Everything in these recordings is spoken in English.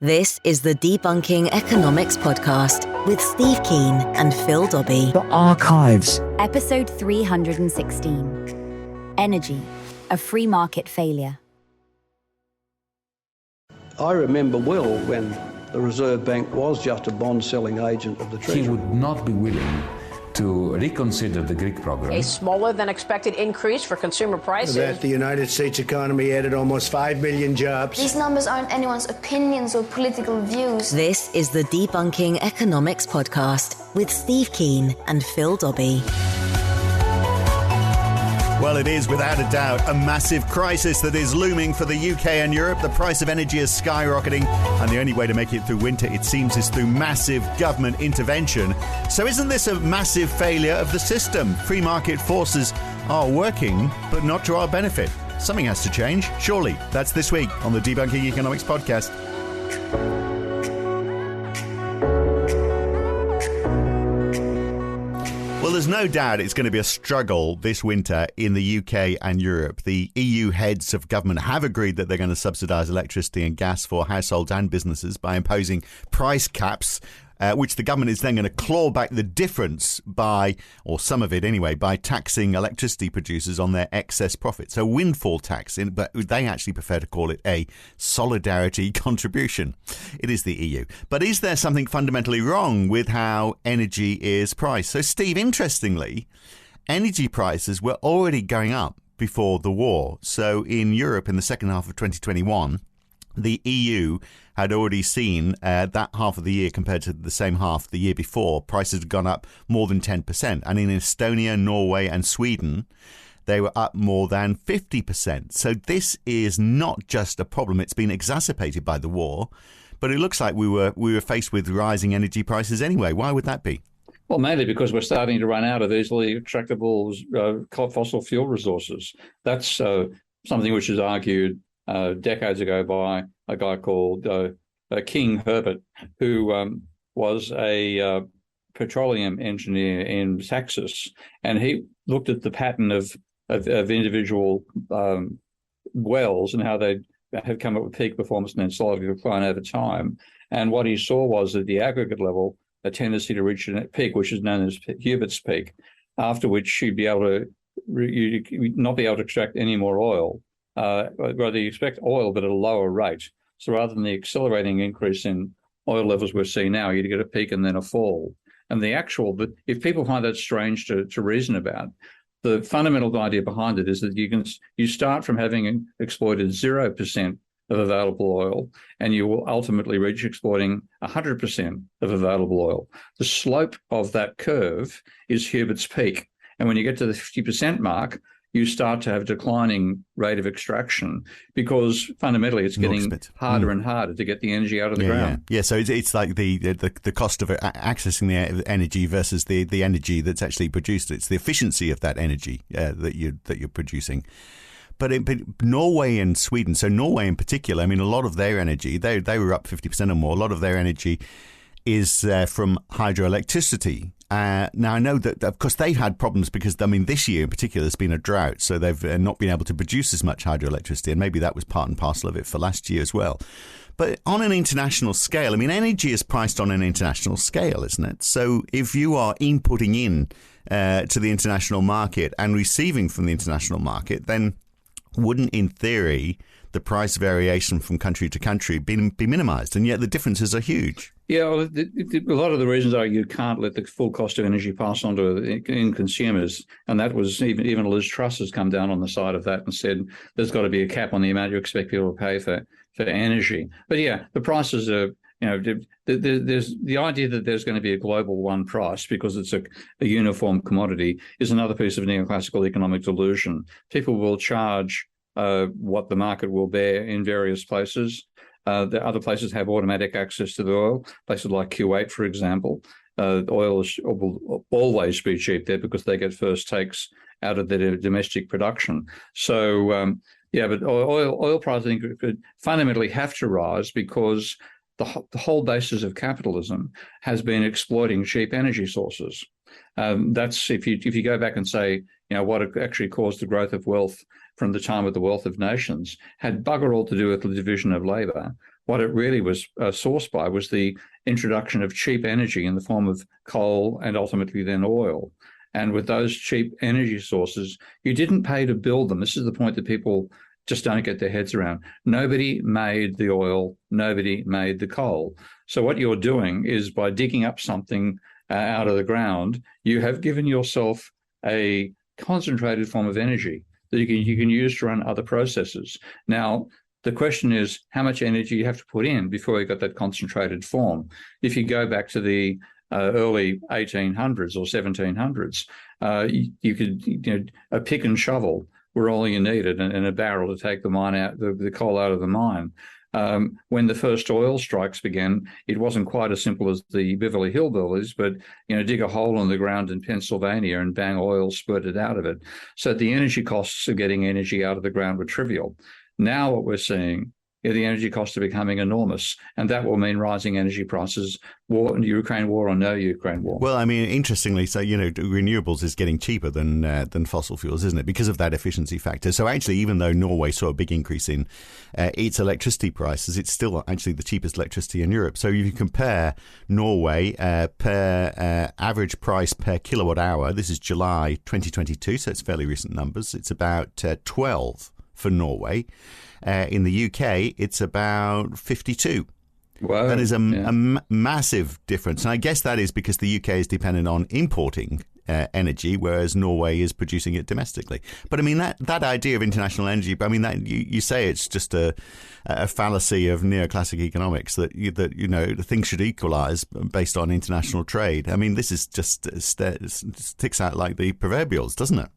This is the Debunking Economics Podcast with Steve Keen and Phil Dobbie. The Archives. Episode 316. Energy, a free market failure. I remember well when the Reserve Bank was just a bond-selling agent of the Treasury. He would not be willing to reconsider the Greek program. A smaller than expected increase for consumer prices. That the United States economy added almost 5 million jobs. These numbers aren't anyone's opinions or political views. This is the Debunking Economics Podcast with Steve Keen and Phil Dobbie. Well, it is without a doubt a massive crisis that is looming for the UK and Europe. The price of energy is skyrocketing, and the only way to make it through winter, it seems, is through massive government intervention. So isn't this a massive failure of the system? Free market forces are working, but not to our benefit. Something has to change, surely. That's this week on the Debunking Economics Podcast. Well, there's no doubt it's going to be a struggle this winter in the UK and Europe. The EU heads of government have agreed that they're going to subsidise electricity and gas for households and businesses by imposing price caps, which the government is then going to claw back the difference by, or some of it anyway, by taxing electricity producers on their excess profits. So windfall tax, but they actually prefer to call it a solidarity contribution. It is the EU. But is there something fundamentally wrong with how energy is priced? So, Steve, interestingly, energy prices were already going up before the war. So in Europe, in the second half of 2021, the EU had already seen that half of the year compared to the same half the year before, prices had gone up more than 10%. And in Estonia, Norway and Sweden, they were up more than 50%. So this is not just a problem. It's been exacerbated by the war. But it looks like we were faced with rising energy prices anyway. Why would that be? Well, mainly because we're starting to run out of easily extractable fossil fuel resources. That's something which is argued decades ago by a guy called King Herbert, who was a petroleum engineer in Texas, and he looked at the pattern of individual wells and how they had come up with peak performance and then slowly decline over time. And what he saw was at the aggregate level a tendency to reach a peak, which is known as Hubert's peak, after which you'd not be able to extract any more oil. Rather, you expect oil, but at a lower rate. So rather than the accelerating increase in oil levels we're seeing now, you'd get a peak and then a fall. And but if people find that strange to reason about, the fundamental idea behind it is that you start from having exploited 0% of available oil, and you will ultimately reach exploiting 100% of available oil. The slope of that curve is Hubert's peak. And when you get to the 50% mark, you start to have a declining rate of extraction because fundamentally it's getting harder and harder to get the energy out of the ground. Yeah, so it's like the cost of accessing the energy versus the energy that's actually produced. It's the efficiency of that energy that you're producing. But Norway and Sweden, so Norway in particular, I mean, a lot of their energy, they were up 50% or more. A lot of their energy is from hydroelectricity. Now, I know that, of course, they've had problems because, I mean, this year in particular, there's been a drought. So they've not been able to produce as much hydroelectricity. And maybe that was part and parcel of it for last year as well. But on an international scale, I mean, energy is priced on an international scale, isn't it? So if you are inputting in to the international market and receiving from the international market, then wouldn't, in theory, the price variation from country to country be minimised? And yet the differences are huge. Yeah, well, a lot of the reasons are you can't let the full cost of energy pass on to consumers. And that was even Liz Truss has come down on the side of that and said there's got to be a cap on the amount you expect people to pay for energy. But yeah, the prices are, there's the idea that there's going to be a global one price because it's a uniform commodity is another piece of neoclassical economic delusion. People will charge what the market will bear in various places. The other places have automatic access to the oil. Places like Kuwait, for example, oil will always be cheap there because they get first takes out of their domestic production. So, but oil prices could fundamentally have to rise because the whole basis of capitalism has been exploiting cheap energy sources. That's if you go back and say, what actually caused the growth of wealth from the time of the wealth of nations had bugger all to do with the division of labour, what it really was sourced by was the introduction of cheap energy in the form of coal and ultimately then oil. And with those cheap energy sources, you didn't pay to build them. This is the point that people just don't get their heads around. Nobody made the oil. Nobody made the coal. So what you're doing is by digging up something out of the ground, you have given yourself a concentrated form of energy that you can use to run other processes. Now, the question is how much energy you have to put in before you got that concentrated form. If you go back to the early 1800s or 1700s, you could, a pick and shovel were all you needed, and a barrel to take the mine out, the coal out of the mine. When the first oil strikes began, it wasn't quite as simple as the Beverly Hillbillies, but dig a hole in the ground in Pennsylvania and bang, oil spurted out of it. So the energy costs of getting energy out of the ground were trivial. Now what we're seeing, the energy costs are becoming enormous, and that will mean rising energy prices, Ukraine war or no Ukraine war. Well, I mean, interestingly, so, renewables is getting cheaper than fossil fuels, isn't it? Because of that efficiency factor. So actually, even though Norway saw a big increase in its electricity prices, it's still actually the cheapest electricity in Europe. So if you compare Norway per average price per kilowatt hour, this is July 2022, so it's fairly recent numbers. It's about 12 for Norway. In the UK, it's about 52. Wow. That is a massive difference. And I guess that is because the UK is dependent on importing energy, whereas Norway is producing it domestically. But I mean, that idea of international energy, I mean, that you say it's just a fallacy of neoclassic economics that things should equalize based on international trade. I mean, this is just sticks out like the proverbials, doesn't it?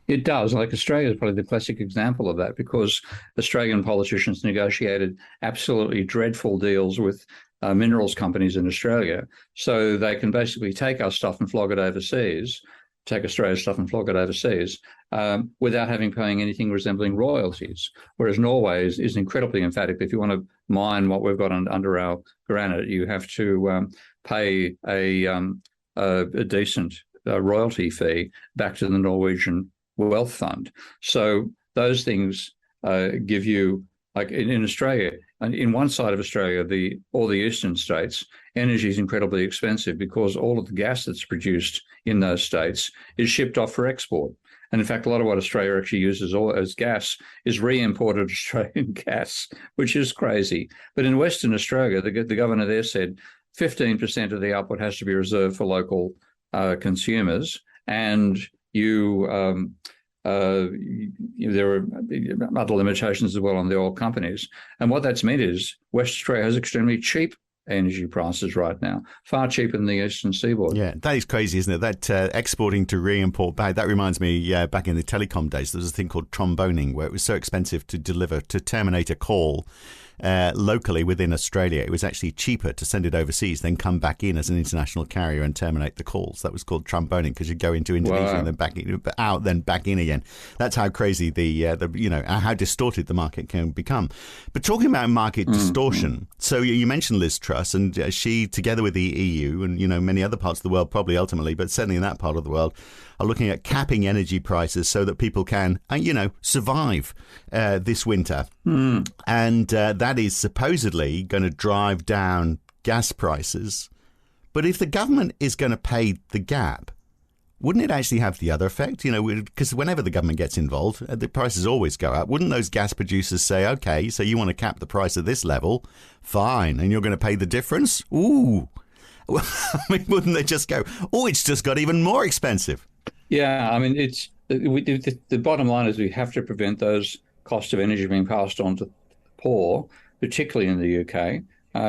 It does. Like Australia is probably the classic example of that, because Australian politicians negotiated absolutely dreadful deals with minerals companies in Australia, so they can basically take our stuff and flog it overseas, take Australia's stuff and flog it overseas, without paying anything resembling royalties. Whereas Norway is incredibly emphatic. If you want to mine what we've got under our granite, you have to pay a decent royalty fee back to the Norwegian wealth fund. So those things give you, like in Australia, and in one side of Australia, all the eastern states, energy is incredibly expensive because all of the gas that's produced in those states is shipped off for export. And in fact, a lot of what Australia actually uses as gas is re-imported Australian gas, which is crazy. But in Western Australia, the governor there said 15% of the output has to be reserved for local consumers, and there are other limitations as well on the oil companies. And what that's meant is West Australia has extremely cheap energy prices right now, far cheaper than the eastern seaboard. Yeah, that is crazy, isn't it? That exporting to re-import back, that reminds me, back in the telecom days, there was a thing called tromboning, where it was so expensive to terminate a call locally within Australia. It was actually cheaper to send it overseas than come back in as an international carrier and terminate the calls. That was called tromboning, because you go into Indonesia and then back in, out, then back in again. That's how crazy how distorted the market can become. But talking about market distortion, so you mentioned Liz Truss, and she, together with the EU and many other parts of the world, probably ultimately, but certainly in that part of the world, are looking at capping energy prices so that people can, survive this winter. And that is supposedly going to drive down gas prices. But if the government is going to pay the gap, wouldn't it actually have the other effect? Because whenever the government gets involved, the prices always go up. Wouldn't those gas producers say, OK, so you want to cap the price at this level? Fine. And you're going to pay the difference? Ooh. I mean, wouldn't they just go, oh, it's just got even more expensive? Yeah, I mean, the bottom line is we have to prevent those costs of energy being passed on to poor, particularly in the UK,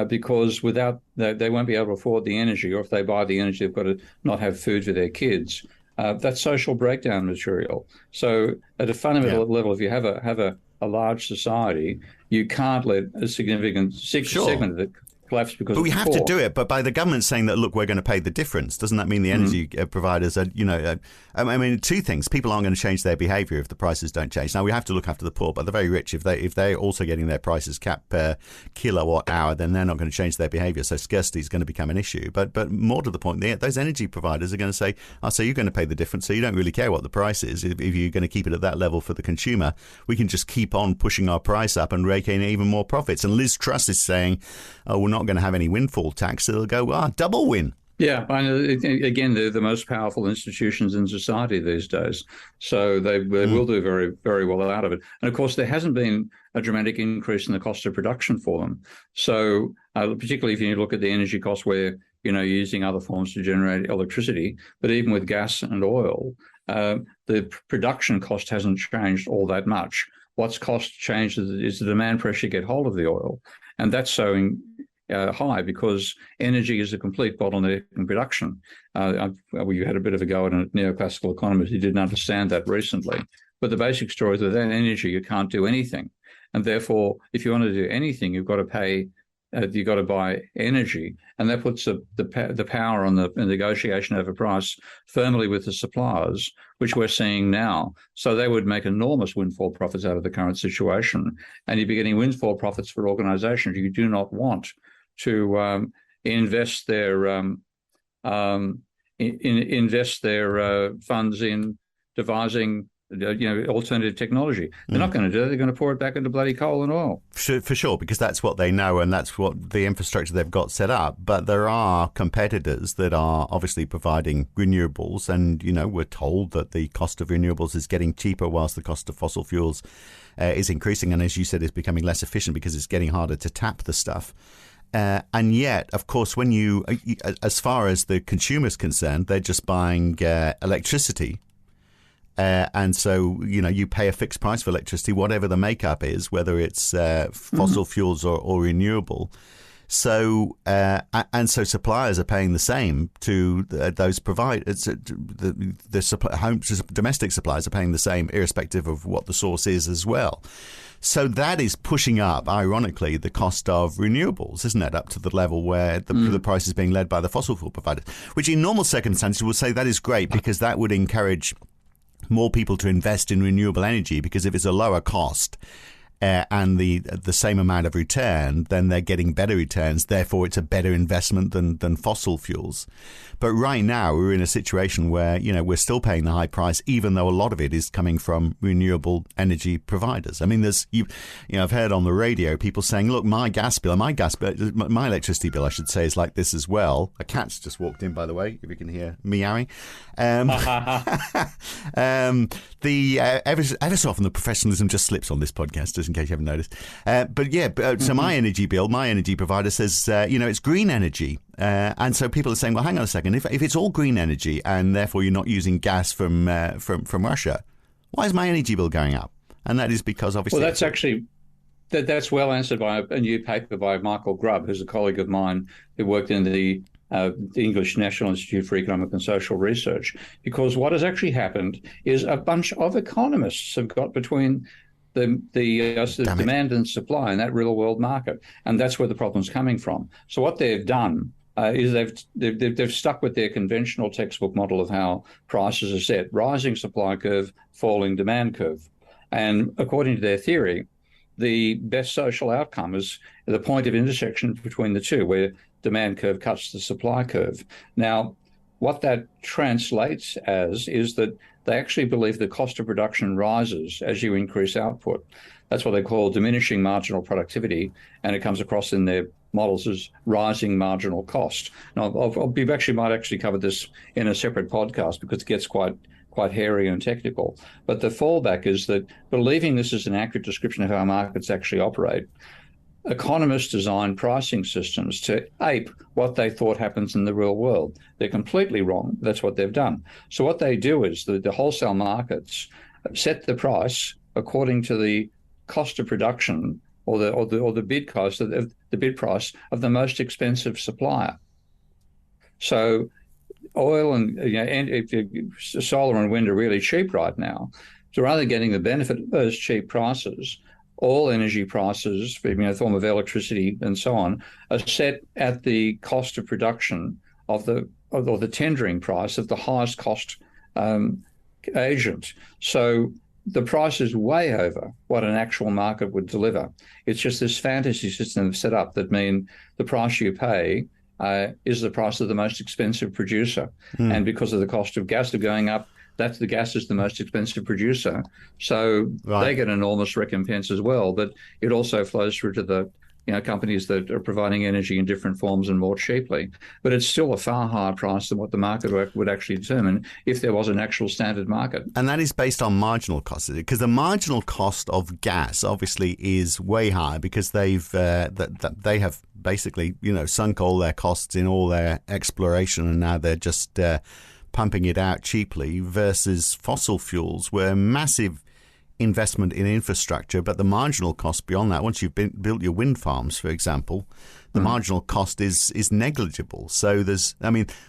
because without they won't be able to afford the energy, or if they buy the energy, they've got to not have food for their kids. That's social breakdown material. So at a fundamental level, if you have a large society, you can't let a significant segment of the collapse because But we it's have poor. to do it. But by the government saying that, look, we're going to pay the difference, doesn't that mean the energy providers are, I mean, two things. People aren't going to change their behaviour if the prices don't change. Now, we have to look after the poor, but the very rich, if they're also getting their prices capped per kilowatt hour, then they're not going to change their behaviour. So scarcity is going to become an issue. But more to the point, those energy providers are going to say, so you're going to pay the difference, so you don't really care what the price is. If you're going to keep it at that level for the consumer, we can just keep on pushing our price up and rake in even more profits. And Liz Truss is saying, we're not going to have any windfall tax. So they'll go, double win. Yeah, I know. Again, they're the most powerful institutions in society these days, so they will do very, very well out of it. And of course, there hasn't been a dramatic increase in the cost of production for them. So, particularly if you look at the energy costs, where you're using other forms to generate electricity, but even with gas and oil, the production cost hasn't changed all that much. What's cost changed is the demand pressure to get hold of the oil, and that's so high because energy is a complete bottleneck in production. We had a bit of a go at a neoclassical economist who didn't understand that recently. But the basic story is that without energy, you can't do anything. And therefore, if you want to do anything, you've got to pay, you've got to buy energy. And that puts the power on the negotiation over price firmly with the suppliers, which we're seeing now. So they would make enormous windfall profits out of the current situation. And you'd be getting windfall profits for organizations you do not want to invest their funds in devising alternative technology. They're not going to do it. They're going to pour it back into bloody coal and oil. For sure, because that's what they know and that's what the infrastructure they've got set up. But there are competitors that are obviously providing renewables, and we're told that the cost of renewables is getting cheaper whilst the cost of fossil fuels is increasing, and as you said, is becoming less efficient because it's getting harder to tap the stuff. And yet, of course, when as far as the consumer's concerned, they're just buying electricity. And so, you pay a fixed price for electricity, whatever the makeup is, whether it's fossil fuels or renewable. So, and so suppliers are paying the same to those providers. Domestic suppliers are paying the same, irrespective of what the source is as well. So that is pushing up, ironically, the cost of renewables, isn't it, up to the level where the price is being led by the fossil fuel providers, which in normal circumstances would say that is great because that would encourage more people to invest in renewable energy, because if it's a lower cost and the same amount of return, then they're getting better returns. Therefore, it's a better investment than fossil fuels. But right now, we're in a situation where, we're still paying the high price, even though a lot of it is coming from renewable energy providers. I mean, I've heard on the radio people saying, look, my electricity bill, I should say, is like this as well. A cat's just walked in, by the way, if you can hear meowing. Ever so often the professionalism just slips on this podcast, just in case you haven't noticed. So my energy bill, my energy provider says, it's green energy. And so people are saying, well, hang on a second, if it's all green energy and therefore you're not using gas from Russia, why is my energy bill going up? And that is because obviously... Well, that's well answered by a new paper by Michael Grubb, who's a colleague of mine who worked in the English National Institute for Economic and Social Research. Because what has actually happened is a bunch of economists have got between the demand and supply in that real world market, and that's where the problem's coming from. So what they've done is they've stuck with their conventional textbook model of how prices are set: rising supply curve, falling demand curve. And according to their theory, the best social outcome is the point of intersection between the two, where demand curve cuts the supply curve. Now, what that translates as is that they actually believe the cost of production rises as you increase output. That's what they call diminishing marginal productivity, and it comes across in their models as rising marginal cost. Now, we might actually cover this in a separate podcast because it gets quite hairy and technical. But the fallback is that, believing this is an accurate description of how markets actually operate, economists design pricing systems to ape what they thought happens in the real world. They're completely wrong. That's what they've done. So what they do is the wholesale markets set the price according to the cost of production or the bid cost of the bid price of the most expensive supplier. So oil and solar and wind are really cheap right now. So rather than getting the benefit of those cheap prices, all energy prices, the form of electricity and so on, are set at the cost of production of the tendering price of the highest cost agent. So the price is way over what an actual market would deliver. It's just this fantasy system set up that mean the price you pay is the price of the most expensive producer. And because of the cost of gas going up, that's the gas is the most expensive producer. So they get enormous recompense as well. But it also flows through to the companies that are providing energy in different forms and more cheaply. But it's still a far higher price than what the market would actually determine if there was an actual standard market. And that is based on marginal costs, because the marginal cost of gas obviously is way higher because they have basically sunk all their costs in all their exploration, and now they're just pumping it out cheaply, versus fossil fuels where massive investment in infrastructure, but the marginal cost beyond that, once you've built your wind farms, for example, the marginal cost is negligible. So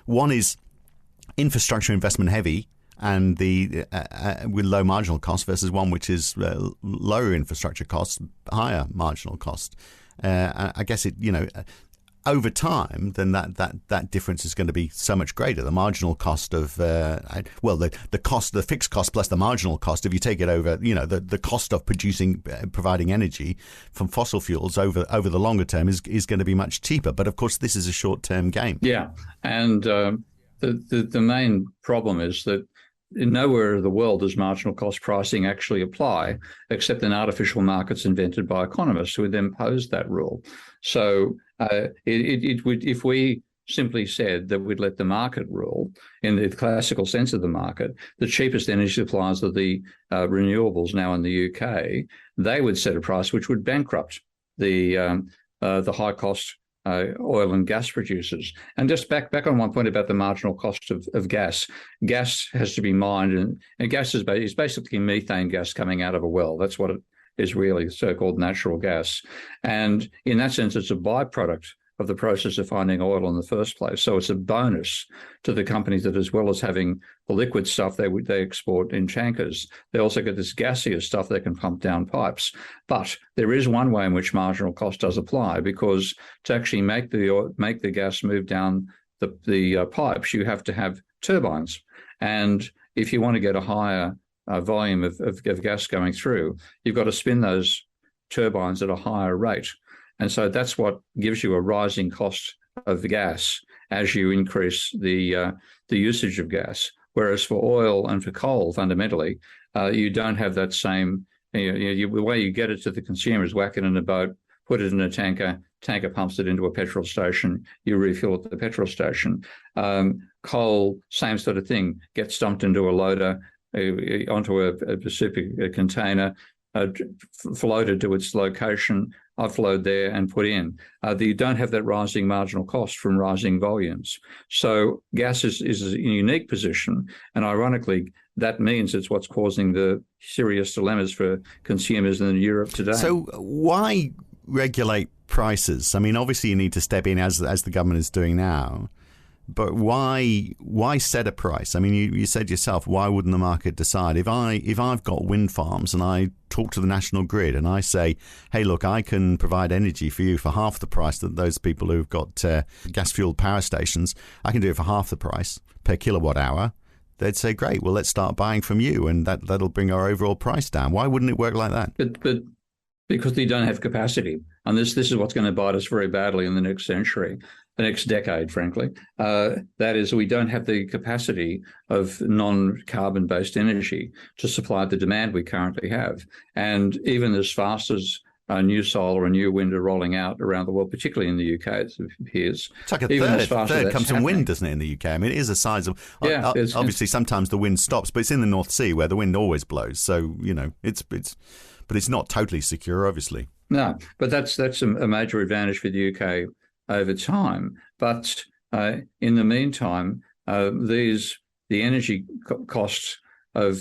one is infrastructure investment heavy and the with low marginal cost, versus one which is lower infrastructure costs, higher marginal cost. I guess over time, then that difference is going to be so much greater. The marginal cost of the fixed cost plus the marginal cost, if you take it over, the cost of providing energy from fossil fuels over the longer term is going to be much cheaper. But of course, this is a short term game. Yeah, and the main problem is that nowhere in the world does marginal cost pricing actually apply, except in artificial markets invented by economists who would then pose that rule. So it would, if we simply said that we'd let the market rule in the classical sense of the market, the cheapest energy suppliers are the renewables now in the UK. They would set a price which would bankrupt the high cost oil and gas producers. And just back on one point about the marginal cost of gas. Gas has to be mined, and gas is basically methane gas coming out of a well. That's what it is really, so-called natural gas. And in that sense, it's a byproduct of the process of finding oil in the first place. So it's a bonus to the companies that, as well as having the liquid stuff they export in tankers, they also get this gaseous stuff they can pump down pipes. But there is one way in which marginal cost does apply, because to actually make the gas move down the pipes, you have to have turbines. And if you want to get a higher volume of gas going through, you've got to spin those turbines at a higher rate. And so that's what gives you a rising cost of the gas as you increase the usage of gas. Whereas for oil and for coal, fundamentally, you don't have that same. The way you get it to the consumer is whack it in a boat, put it in a tanker pumps it into a petrol station, you refill at the petrol station. Coal, same sort of thing, gets dumped into a loader, onto a super container, floated to its location, offload there and put in. You don't have that rising marginal cost from rising volumes. So gas is a unique position, and ironically, that means it's what's causing the serious dilemmas for consumers in Europe today. So why regulate prices? I mean, obviously you need to step in as the government is doing now. But why set a price? I mean, you said yourself, why wouldn't the market decide? If I've got wind farms and I talk to the national grid and I say, hey, look, I can provide energy for you for half the price that those people who've got gas-fueled power stations, I can do it for half the price per kilowatt hour. They'd say, great, well, let's start buying from you, and that'll bring our overall price down. Why wouldn't it work like that? But because they don't have capacity. And this is what's going to bite us very badly in the next century. The next decade, frankly. That is, we don't have the capacity of non-carbon based energy to supply the demand we currently have. And even as fast as new solar and new wind are rolling out around the world, particularly in the UK, it appears. It's like a third comes from wind, doesn't it, in the UK? I mean, it is a size of... Yeah, obviously, sometimes the wind stops, but it's in the North Sea where the wind always blows. So, but it's not totally secure, obviously. No, but that's a major advantage for the UK over time. But in the meantime, the energy costs of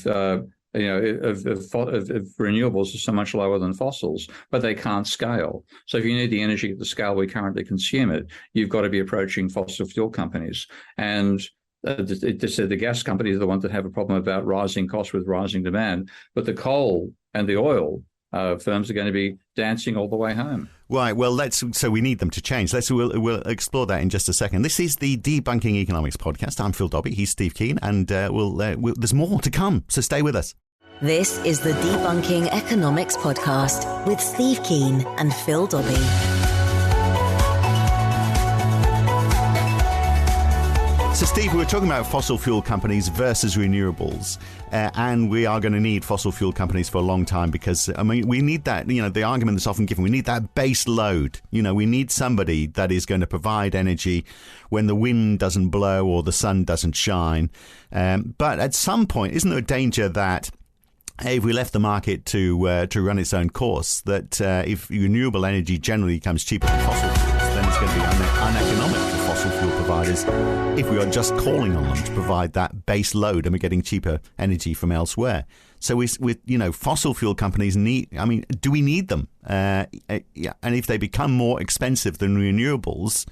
renewables are so much lower than fossils, but they can't scale. So if you need the energy at the scale we currently consume it, you've got to be approaching fossil fuel companies. And the gas companies are the ones that have a problem about rising costs with rising demand. But the coal and the oil firms are going to be dancing all the way home. Right. Well, so we need them to change. We'll explore that in just a second. This is the Debunking Economics podcast. I'm Phil Dobbie. He's Steve Keen, and there's more to come. So stay with us. This is the Debunking Economics podcast with Steve Keen and Phil Dobbie. So, Steve, we were talking about fossil fuel companies versus renewables, and we are going to need fossil fuel companies for a long time because, I mean, we need that, the argument that's often given, we need that base load. We need somebody that is going to provide energy when the wind doesn't blow or the sun doesn't shine. But at some point, isn't there a danger that if we left the market to run its own course, that if renewable energy generally becomes cheaper than fossil fuels, then it's going to be uneconomic for fossil fuel providers if we are just calling on them to provide that base load and we're getting cheaper energy from elsewhere. So with fossil fuel companies do we need them? And if they become more expensive than renewables,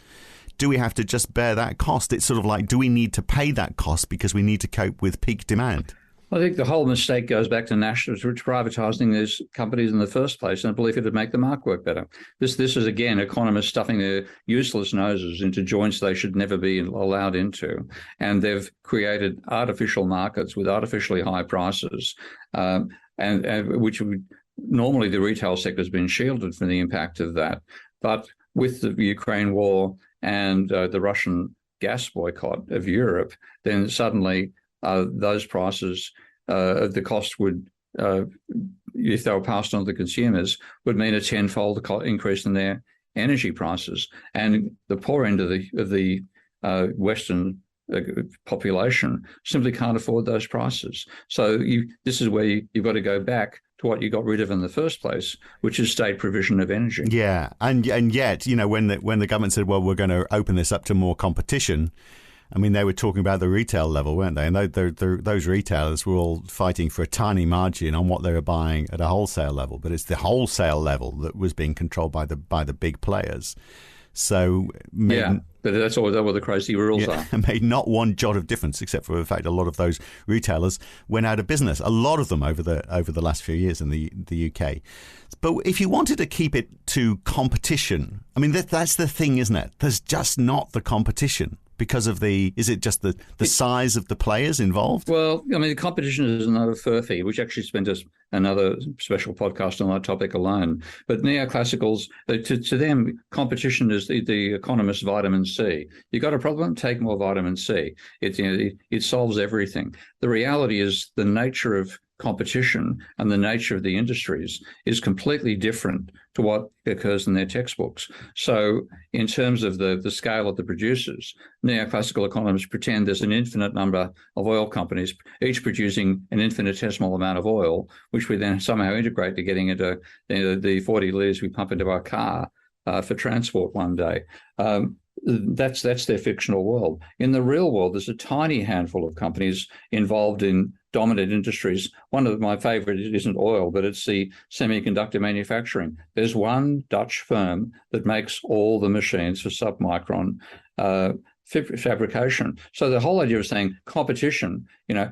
do we have to just bear that cost? It's sort of like, do we need to pay that cost because we need to cope with peak demand? I think the whole mistake goes back to privatising these companies in the first place and the belief it would make the market work better. This is, again, economists stuffing their useless noses into joints they should never be allowed into. And they've created artificial markets with artificially high prices, and which normally the retail sector has been shielded from the impact of that. But with the Ukraine war and the Russian gas boycott of Europe, then suddenly those prices, the cost would, if they were passed on to the consumers, would mean a tenfold increase in their energy prices. And the poor end of the Western population simply can't afford those prices. So this is where you've got to go back to what you got rid of in the first place, which is state provision of energy. Yeah, and yet, when the government said, well, we're going to open this up to more competition, I mean, they were talking about the retail level, weren't they? And those retailers were all fighting for a tiny margin on what they were buying at a wholesale level. But it's the wholesale level that was being controlled by the big players. So but that's what the crazy rules are. It made not one jot of difference, except for the fact a lot of those retailers went out of business. A lot of them over the last few years in the UK. But if you wanted to keep it to competition, I mean, that's the thing, isn't it? There's just not the competition. Because of is it just the size of the players involved? Well, I mean, the competition is another furphy, which actually spent another special podcast on that topic alone. But neoclassicals, to them, competition is the economist's vitamin C. You got a problem? Take more vitamin C. It solves everything. The reality is the nature of competition and the nature of the industries is completely different to what occurs in their textbooks. So in terms of the scale of the producers, neoclassical economists pretend there's an infinite number of oil companies, each producing an infinitesimal amount of oil, which we then somehow integrate to getting into the 40 litres we pump into our car for transport one day. That's their fictional world. In the real world, there's a tiny handful of companies involved in dominant industries. One of my favorite isn't oil, but it's the semiconductor manufacturing. There's one Dutch firm that makes all the machines for submicron fabrication. So the whole idea of saying competition,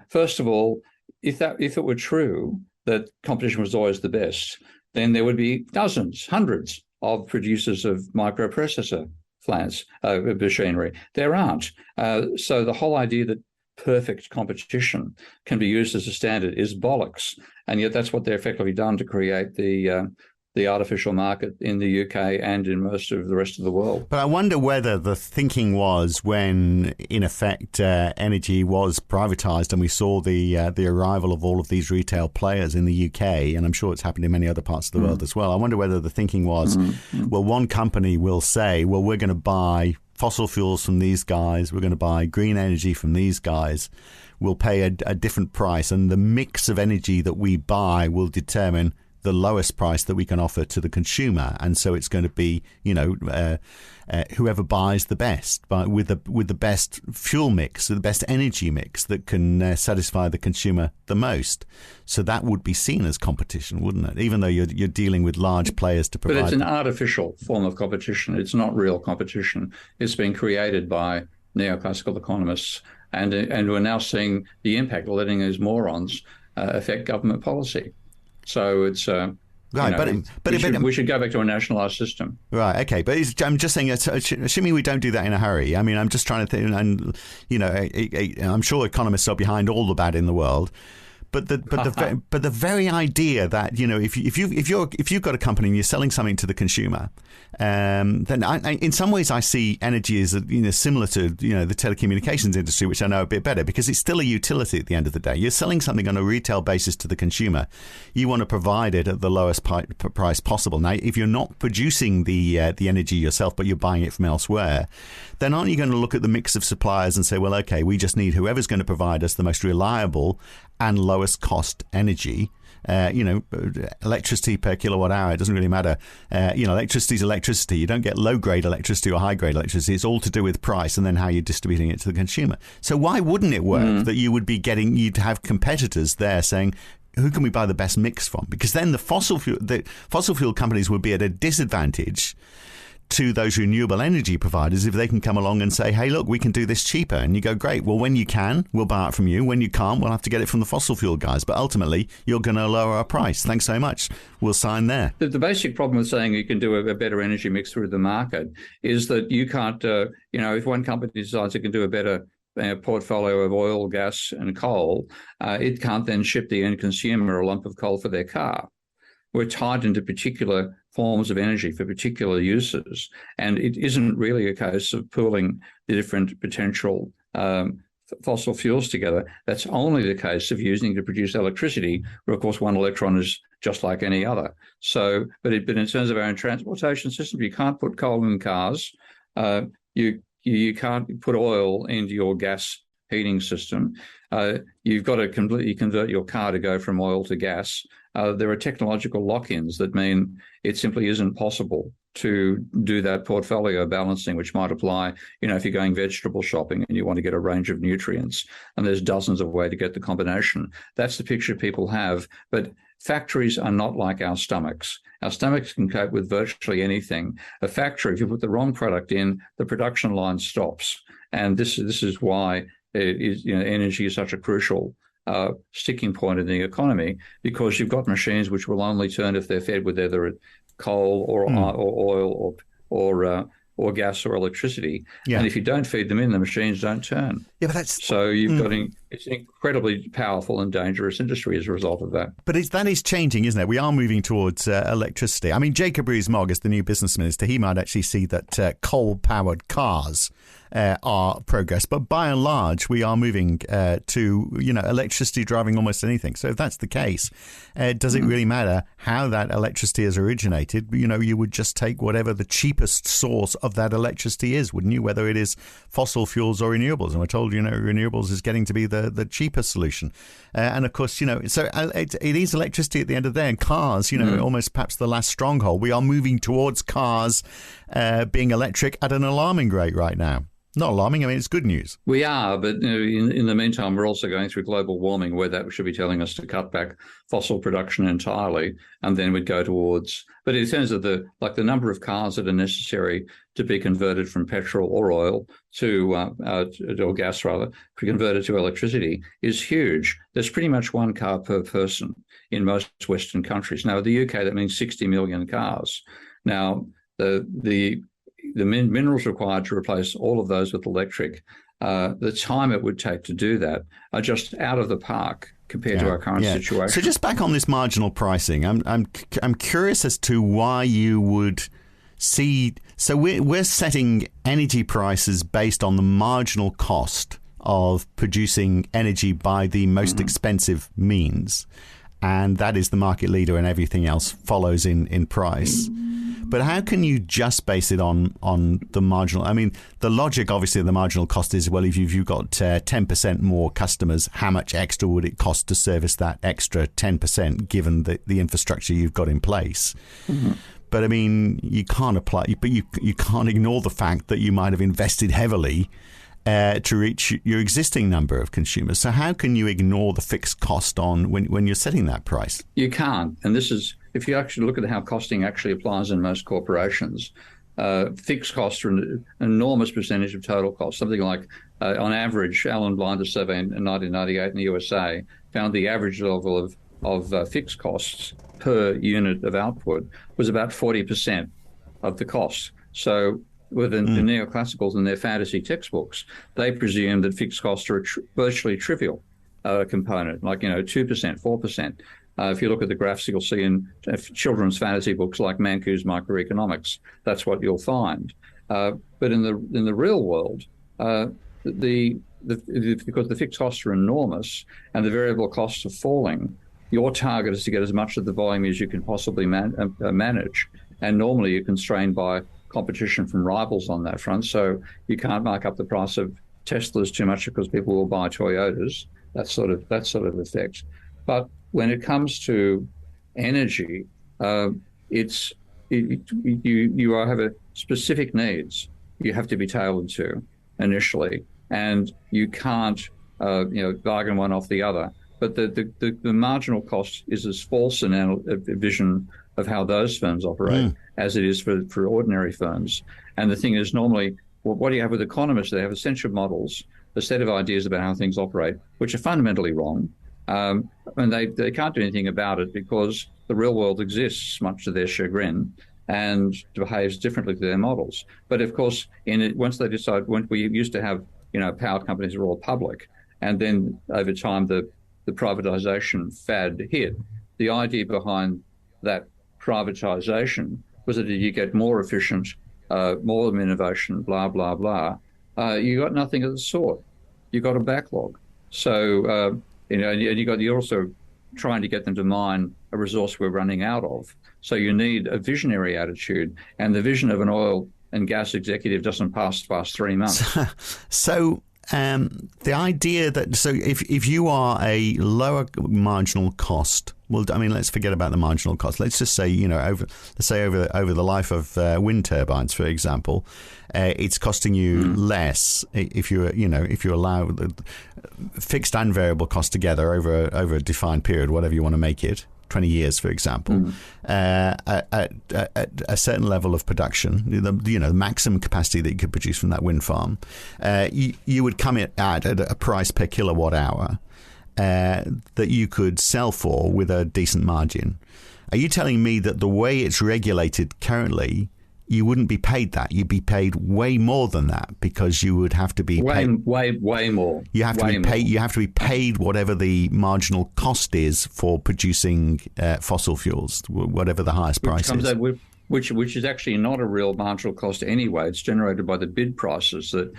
first of all, if it were true that competition was always the best, then there would be dozens, hundreds of producers of microprocessor plants, machinery. There aren't. So the whole idea that perfect competition can be used as a standard is bollocks. And yet that's what they're effectively done to create the artificial market in the UK and in most of the rest of the world. But I wonder whether the thinking was when, in effect, energy was privatised and we saw the arrival of all of these retail players in the UK, and I'm sure it's happened in many other parts of the world as well. I wonder whether the thinking was, well, one company will say, well, we're going to buy fossil fuels from these guys, we're going to buy green energy from these guys, we'll pay a different price, and the mix of energy that we buy will determine the lowest price that we can offer to the consumer. And so it's going to be, whoever buys the best, but with the best fuel mix, the best energy mix that can satisfy the consumer the most. So that would be seen as competition, wouldn't it? Even though you're dealing with large players to provide. But it's an artificial form of competition. It's not real competition. It's been created by neoclassical economists, and we're now seeing the impact of letting these morons affect government policy. So it's Right, we should go back to a nationalised system. Right, okay, but I'm just saying, assuming we don't do that in a hurry. I mean, I'm just trying to think, and I'm sure economists are behind all the bad in the world. But the very idea that if you've got a company and you're selling something to the consumer, then in some ways I see energy as similar to the telecommunications industry, which I know a bit better, because it's still a utility at the end of the day. You're selling something on a retail basis to the consumer. You want to provide it at the lowest price possible. Now, if you're not producing the energy yourself, but you're buying it from elsewhere, then aren't you going to look at the mix of suppliers and say, well, okay, we just need whoever's going to provide us the most reliable and lowest cost energy? Electricity per kilowatt hour, it doesn't really matter. Electricity is electricity. You don't get low grade electricity or high grade electricity. It's all to do with price and then how you're distributing it to the consumer. So why wouldn't it work that you'd have competitors there saying, who can we buy the best mix from? Because then the fossil fuel companies would be at a disadvantage to those renewable energy providers if they can come along and say, hey, look, we can do this cheaper. And you go, great. Well, when you can, we'll buy it from you. When you can't, we'll have to get it from the fossil fuel guys. But ultimately, you're going to lower our price. Thanks so much. We'll sign there. The basic problem with saying you can do a better energy mix through the market is that you can't, if one company decides it can do a better portfolio of oil, gas and coal, it can't then ship the end consumer a lump of coal for their car. We're tied into particular forms of energy for particular uses. And it isn't really a case of pooling the different potential fossil fuels together. That's only the case of using to produce electricity, where, of course, one electron is just like any other. So, but in terms of our own transportation system, you can't put coal in cars. You can't put oil into your gas heating system. You've got to completely convert your car to go from oil to gas. There are technological lock-ins that mean it simply isn't possible to do that portfolio balancing, which might apply, if you're going vegetable shopping and you want to get a range of nutrients, and there's dozens of ways to get the combination. That's the picture people have. But factories are not like our stomachs. Our stomachs can cope with virtually anything. A factory, if you put the wrong product in, the production line stops. And this is why energy is such a crucial sticking point in the economy, because you've got machines which will only turn if they're fed with either coal or oil or gas or electricity. Yeah. And if you don't feed them in, the machines don't turn. Yeah, but that's so you've got it's an incredibly powerful and dangerous industry as a result of that. But that is changing, isn't it? We are moving towards electricity. I mean, Jacob Rees-Mogg, as the new business minister, he might actually see that coal-powered cars are progress. But by and large, we are moving to electricity driving almost anything. So if that's the case, does it really matter how that electricity is originated? You would just take whatever the cheapest source of that electricity is, wouldn't you? Whether it is fossil fuels or renewables. And we're told, renewables is getting to be the cheapest solution. And of course, so it is electricity at the end of the day. And cars, almost perhaps the last stronghold. We are moving towards cars being electric at an alarming rate right now. Not alarming. I mean, it's good news. We are, but in the meantime, we're also going through global warming, where that should be telling us to cut back fossil production entirely, and then we'd go towards. But in terms of the number of cars that are necessary to be converted from petrol or oil to or gas rather, converted to electricity is huge. There's pretty much one car per person in most Western countries. Now, in the UK, that means 60 million cars. Now, the minerals required to replace all of those with electric, the time it would take to do that are just out of the park compared to our current situation. So just back on this marginal pricing, I'm curious as to why you would see. So we're setting energy prices based on the marginal cost of producing energy by the most expensive means, and that is the market leader, and everything else follows in price. But how can you just base it on the marginal? I mean, the logic, obviously, of the marginal cost is, well, if you've got 10% more customers, how much extra would it cost to service that extra 10%, given the infrastructure you've got in place? Mm-hmm. But, I mean, you can't ignore the fact that you might have invested heavily to reach your existing number of consumers. So how can you ignore the fixed cost when you're setting that price? You can't. And this is, if you actually look at how costing actually applies in most corporations, fixed costs are an enormous percentage of total cost. Something like, on average, Alan Blinder's survey in 1998 in the USA found the average level of fixed costs per unit of output was about 40% of the cost. So within the neoclassicals and their fantasy textbooks, they presume that fixed costs are a virtually trivial component, like 2%, 4%. If you look at the graphs, you'll see in children's fantasy books like Mancu's Microeconomics, that's what you'll find. But in the real world, because the fixed costs are enormous and the variable costs are falling, your target is to get as much of the volume as you can possibly manage. And normally you're constrained by competition from rivals on that front. So you can't mark up the price of Teslas too much because people will buy Toyotas, that sort of effect. But when it comes to energy, you have a specific needs you have to be tailored to initially, and you can't bargain one off the other. But the marginal cost is as false a vision of how those firms operate as it is for ordinary firms. And the thing is, normally, what do you have with economists? They have a set of models, a set of ideas about how things operate, which are fundamentally wrong. And they can't do anything about it because the real world exists, much to their chagrin, and behaves differently to their models. But of course, once they decide, when we used to have, power companies were all public, and then over time the privatization fad hit. The idea behind that privatization was that you get more efficient, more innovation, blah, blah, blah. You got nothing of the sort. You got a backlog. So, you're also trying to get them to mine a resource we're running out of. So you need a visionary attitude, and the vision of an oil and gas executive doesn't past 3 months. So the idea that, so if you are a lower marginal cost, well, I mean, let's forget about the marginal cost. Let's just say, over the life of wind turbines, for example, it's costing you less if you allow the fixed and variable cost together over a defined period, whatever you want to make it. 20 years, for example, at a certain level of production, the maximum capacity that you could produce from that wind farm, you would come at a price per kilowatt hour that you could sell for with a decent margin. Are you telling me that the way it's regulated currently, you wouldn't be paid that? You'd be paid way more than that, because you would have to be paid way more. You have to be paid. You have to be paid whatever the marginal cost is for producing fossil fuels, whatever the highest price is. Which is actually not a real marginal cost anyway. It's generated by the bid prices that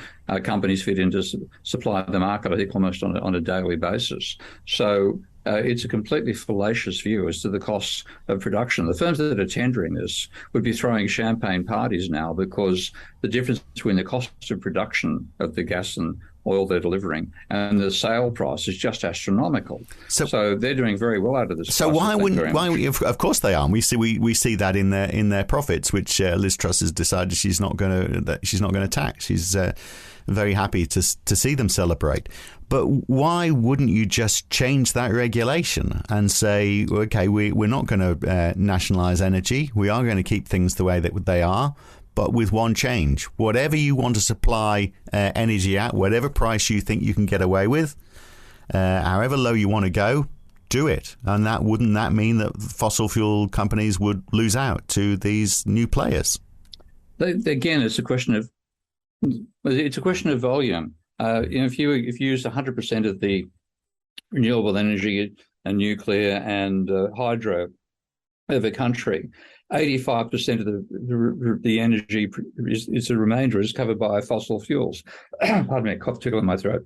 companies fit into supply the market, I think, almost on a daily basis. So it's a completely fallacious view as to the costs of production. The firms that are tendering this would be throwing champagne parties now, because the difference between the cost of production of the gas and oil they're delivering and the sale price is just astronomical. So they're doing very well out of this. So why of course they are. We see that in their profits, which Liz Truss has decided she's not going to tax. She's very happy to see them celebrate. But why wouldn't you just change that regulation and say, okay, we're not going to nationalise energy. We are going to keep things the way that they are, but with one change. Whatever you want to supply energy at, whatever price you think you can get away with, however low you want to go, do it. And wouldn't that mean that fossil fuel companies would lose out to these new players? Again, it's a question of volume. If you use 100% of the renewable energy and nuclear and hydro of the country, 85% of the energy is the remainder is covered by fossil fuels. Pardon me, a cough tickle in my throat.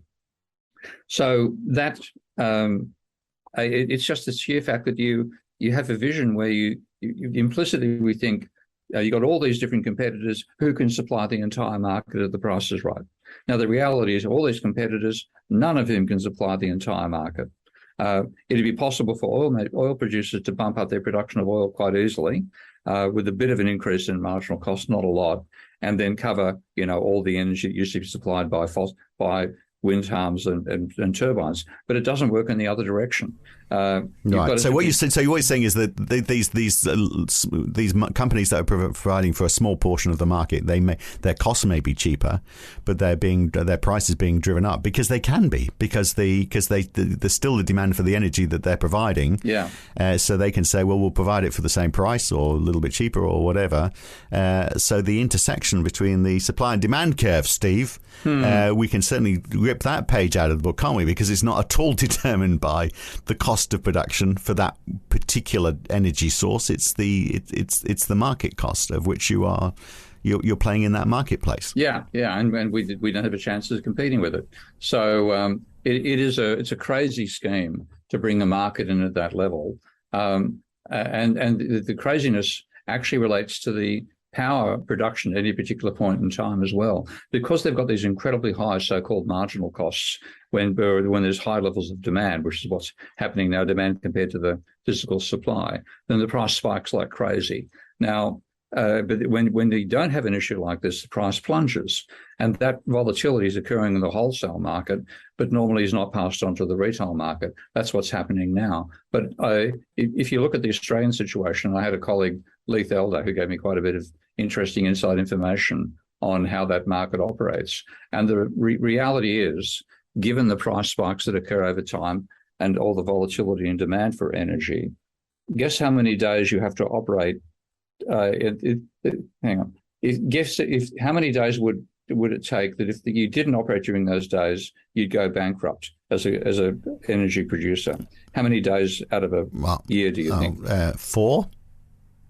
So that it's just the sheer fact that you have a vision where you implicitly we think you've got all these different competitors who can supply the entire market at the prices right. Now, the reality is all these competitors, none of whom can supply the entire market. It'd be possible for oil producers to bump up their production of oil quite easily with a bit of an increase in marginal cost, not a lot, and then cover all the energy that used to be supplied by wind farms and turbines, but it doesn't work in the other direction. Right. So what you're saying is that these companies that are providing for a small portion of the market, their costs may be cheaper, but their price is being driven up because they can be, because there's still the demand for the energy that they're providing. Yeah. So they can say, well, we'll provide it for the same price or a little bit cheaper or whatever. So the intersection between the supply and demand curve, Steve, we can certainly rip that page out of the book, can't we? Because it's not at all determined by the cost of production for that particular energy source. It's the market cost of which you're playing in that marketplace. Yeah, and we don't have a chance of competing with it. So it's a crazy scheme to bring the market in at that level, and the craziness actually relates to the power production at any particular point in time as well, because they've got these incredibly high so-called marginal costs when there's high levels of demand, which is what's happening now, demand compared to the physical supply, then the price spikes like crazy. Now, but when they don't have an issue like this, the price plunges, and that volatility is occurring in the wholesale market, but normally is not passed on to the retail market. That's what's happening now. But if you look at the Australian situation, I had a colleague, Leith Elder, who gave me quite a bit of interesting inside information on how that market operates. And the reality is, given the price spikes that occur over time and all the volatility and demand for energy, guess how many days you have to operate? Hang on. How many days would it take that if you didn't operate during those days, you'd go bankrupt as a energy producer? How many days out of a year do you think? 4.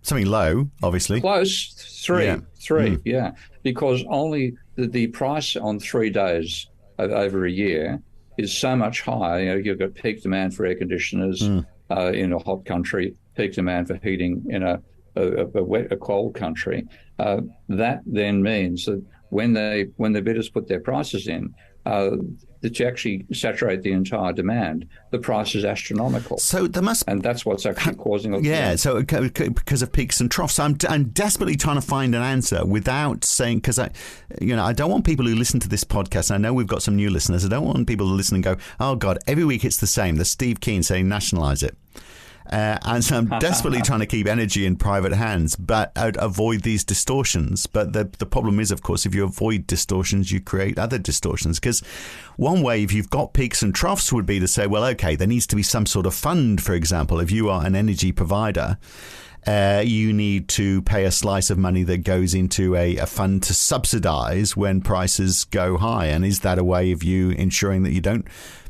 Something low, obviously. Close. 3. Yeah. Because only the price on 3 days over a year is so much higher. You've got peak demand for air conditioners in a hot country, peak demand for heating in a cold country. That then means that when the bidders put their prices in, that you actually saturate the entire demand, the price is astronomical. So there must, and that's what's actually causing it. Yeah. So because of peaks and troughs, I'm desperately trying to find an answer without saying, because I don't want people who listen to this podcast. I know we've got some new listeners. I don't want people to listen and go, oh God, every week it's the same. There's Steve Keen saying nationalise it. And so I'm desperately trying to keep energy in private hands, but avoid these distortions. But the problem is, of course, if you avoid distortions, you create other distortions. Because one way, if you've got peaks and troughs, would be to say, well, okay, there needs to be some sort of fund, for example. If you are an energy provider, you need to pay a slice of money that goes into a fund to subsidize when prices go high. And is that a way of you ensuring that you don't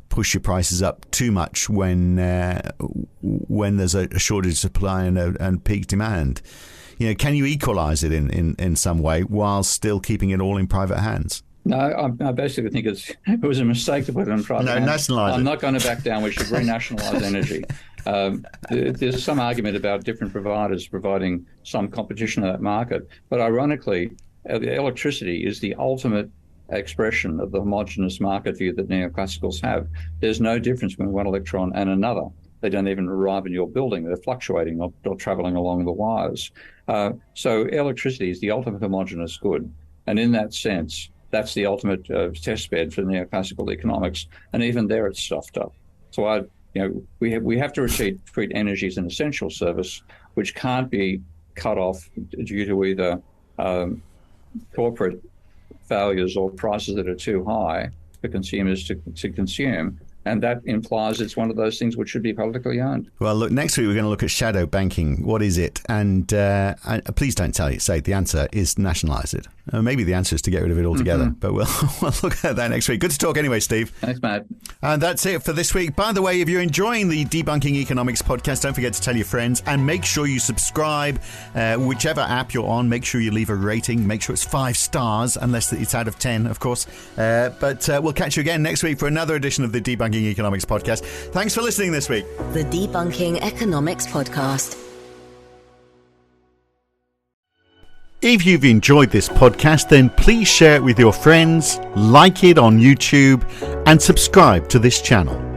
push your prices up too much when there's a shortage of supply and peak demand? Can you equalize it in some way while still keeping it all in private hands? No, I basically think it was a mistake to put it in private hands. Nationalise it. I'm not going to back down. We should renationalise energy. There's some argument about different providers providing some competition in that market, but ironically, electricity is the ultimate expression of the homogeneous market view that neoclassicals have. There's no difference between one electron and another. They don't even arrive in your building. They're fluctuating or traveling along the wires. So electricity is the ultimate homogeneous good. And in that sense, that's the ultimate test bed for neoclassical economics. And even there, it's stuffed up. So we have to treat energy as an essential service, which can't be cut off due to either corporate failures or prices that are too high for consumers to consume. And that implies it's one of those things which should be publicly owned. Well, look, next week we're going to look at shadow banking. What is it? And please don't say the answer is nationalise it. Maybe the answer is to get rid of it altogether. But we'll look at that next week. Good to talk anyway, Steve. Thanks, Matt. And that's it for this week. By the way, if you're enjoying the Debunking Economics podcast, don't forget to tell your friends and make sure you subscribe. Whichever app you're on, make sure you leave a rating. Make sure it's 5 stars, unless it's out of 10, of course. But we'll catch you again next week for another edition of the Debunking Economics podcast. Thanks for listening this week. The Debunking Economics podcast. If you've enjoyed this podcast, then please share it with your friends, like it on YouTube, and subscribe to this channel.